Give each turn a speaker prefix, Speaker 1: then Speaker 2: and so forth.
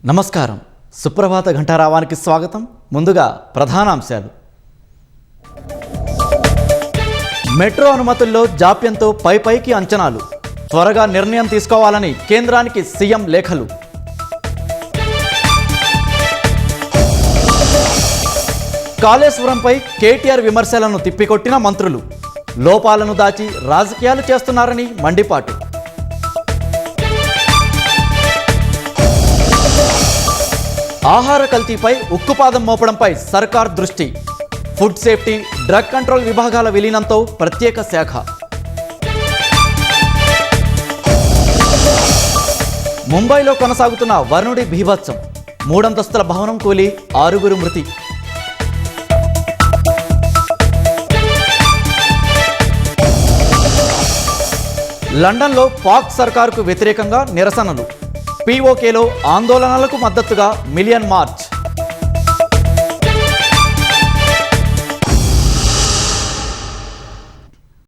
Speaker 1: నమస్కారం. సుప్రభాత ఘంటారావానికి స్వాగతం. ముందుగా ప్రధానాంశాలు. మెట్రో అనుమతుల్లో జాప్యంతో పైకి అంచనాలు. త్వరగా నిర్ణయం తీసుకోవాలని కేంద్రానికి సీఎం లేఖలు. కాళేశ్వరంపై కేటీఆర్ విమర్శలను తిప్పికొట్టిన మంత్రులు. లోపాలను దాచి రాజకీయాలు చేస్తున్నారని మండిపాటు. ఆహార కల్తీపై ఉక్కుపాదం మోపడంపై సర్కార్ దృష్టి. ఫుడ్ సేఫ్టీ, డ్రగ్ కంట్రోల్ విభాగాల విలీనంతో ప్రత్యేక శాఖ. ముంబైలో కొనసాగుతున్న వరుణుడి బీభత్సం. 3 అంతస్తుల భవనం కూలి 6 మృతి. లండన్లో పాక్ సర్కారుకు వ్యతిరేకంగా నిరసనలు. పీఓకేలో ఆందోళనలకు మద్దతుగా మిలియన్ మార్చ్.